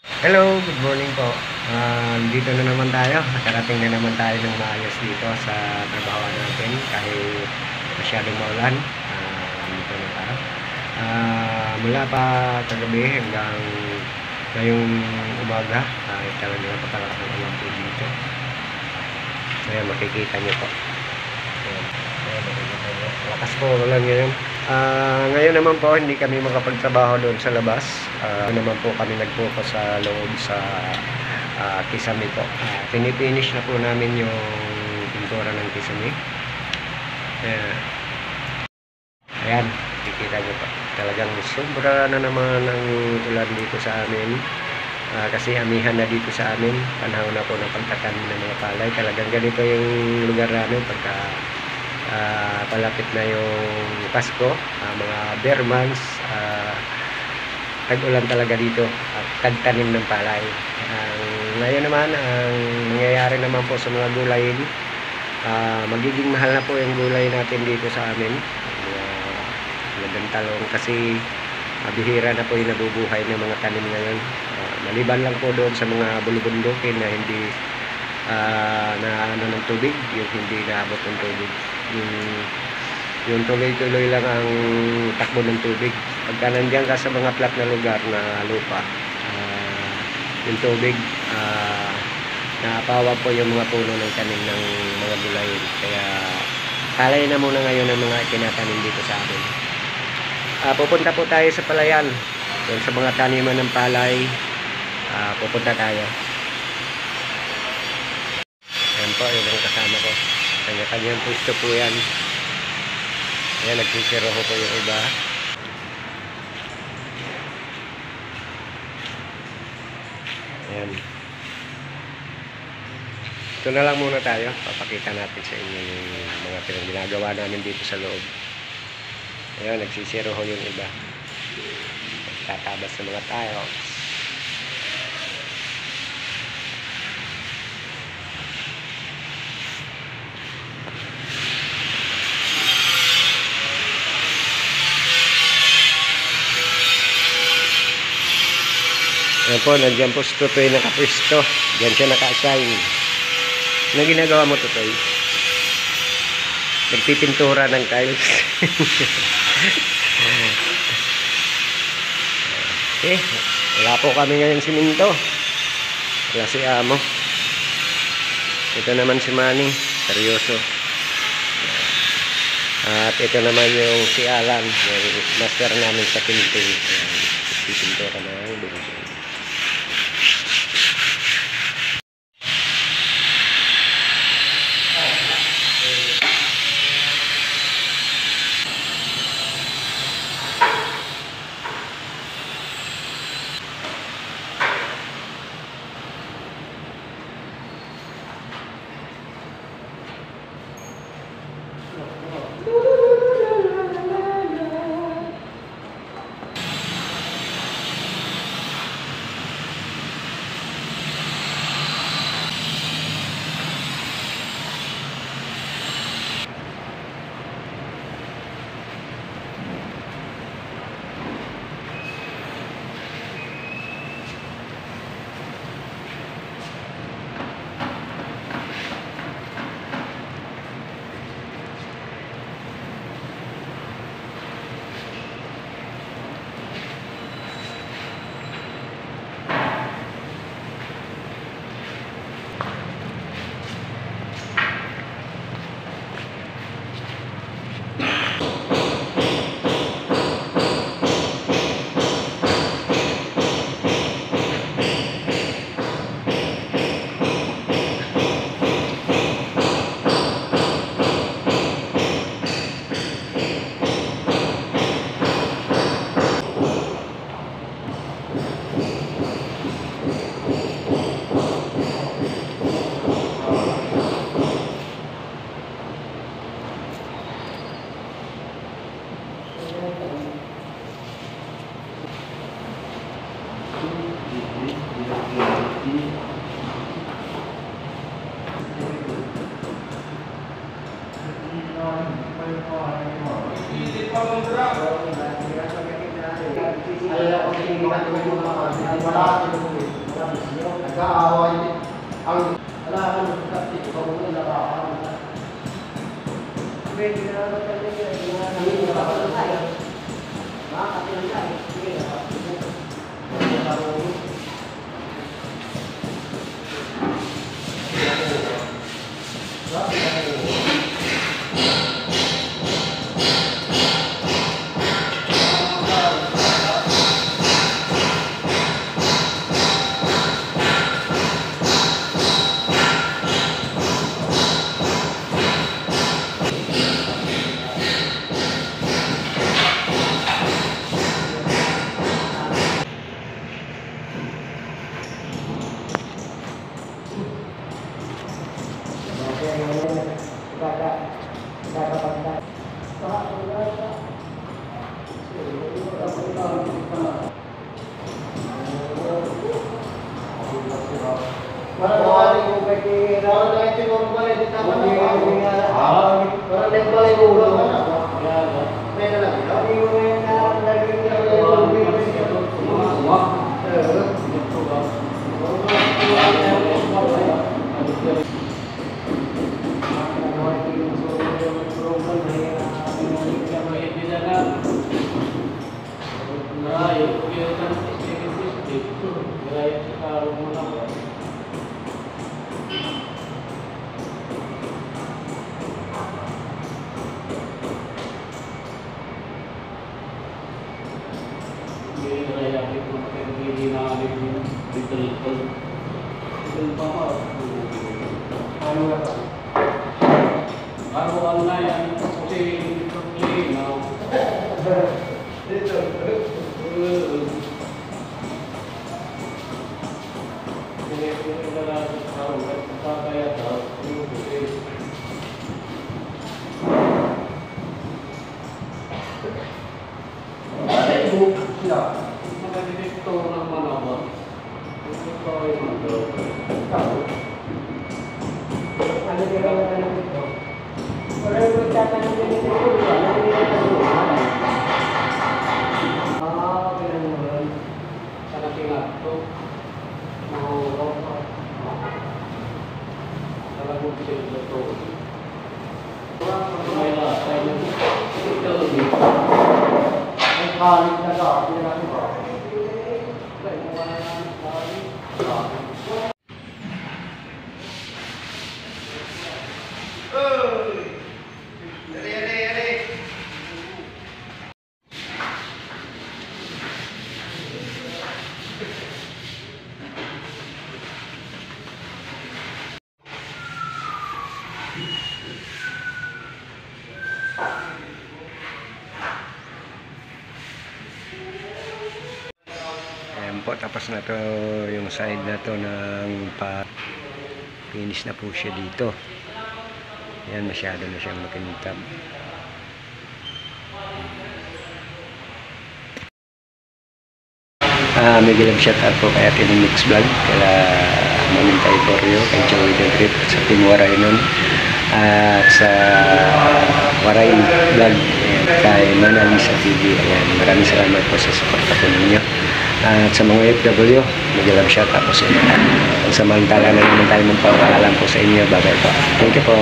Hello, good morning po. Dito na naman tayo. Nakarating na naman tayo ng maayos dito sa trabaho natin kahit masyadong maulan. Dito na tayo. Mula pa kagabi hanggang ngayong umaga ay talaga napakalakas ng ulan po dito. Ayan, makikita nyo po. Ayan, makikita nyo. Lakas po ulan ngayon. Ngayon naman po hindi kami makapagtrabaho doon sa labas. Naman po kami nag-focus sa loob sa kisame po. Pinipinish na po namin yung pintura ng kisame. Ayan, kikita nyo po. Talagang sobra na naman ang ulan dito sa amin. Kasi amihan na dito sa amin. Panahon na po ng pagtatanim ng mga palay. Talagang ganito yung lugar namin pagka palapit na yung Pasko, mga bare months, tag-ulan talaga dito at tagtanim ng palay. Ngayon naman, ang nangyayari naman po sa mga gulay, magiging mahal na po yung gulay natin dito sa amin. Mga talong kasi bihira na po yung nabubuhay ng mga tanim ngayon. Maliban lang po doon sa mga bulubundukin na hindi na ano ng tubig, yung hindi naabot ng tubig. Yung tuloy-tuloy lang ang takbo ng tubig. Pagka nandiyan ka sa mga flat na lugar na lupa, yung tubig, naapawag po yung mga puno ng tanim ng mga gulay. Kaya palay na muna ngayon ang mga itinatanim dito sa amin. Pupunta po tayo sa palayan. Yung sa mga taniman ng palay, pupunta tayo. Ayan po, yung mga kasama ko. Kanya-kanyang pwesto po yan. Ayan, nagsisiro ko po yung iba. Ayan. Ito na lang muna tayo. Papakita natin sa inyo yung mga ginagawa namin dito sa loob. Ayan, nagsisiro ko yung iba. Tatabas sa mga tiles. Ayan po, nandiyan po si Tutoy nakapwesto. Diyan siya naka-assign. Anong ginagawa mo, Tutoy? Nagpipintura ng tiles. Okay, wala po kami ngayon siminto. Wala si Amo. Ito naman si Manny, seryoso. At ito naman yung si Alan, yung master namin sa painting. Pipintura ng building. Ayan po, tapos na to yung side na to ng finish na po siya dito. Ayan, masyado na siyang makintab. May gilang shout out po kay Atin Mix Vlog, kala Mamintay Boryo, kay Joey The Grip, sa Team Waray nun, at sa Waray Vlog, kay Manalisa TV. Ayan, maraming salamat po sa suporta po ninyo. At sa mga FW, mag-love shout out po sa inyo. At samantala na naman tayo magpapaalam po sa inyo. Bagay po. Thank you po.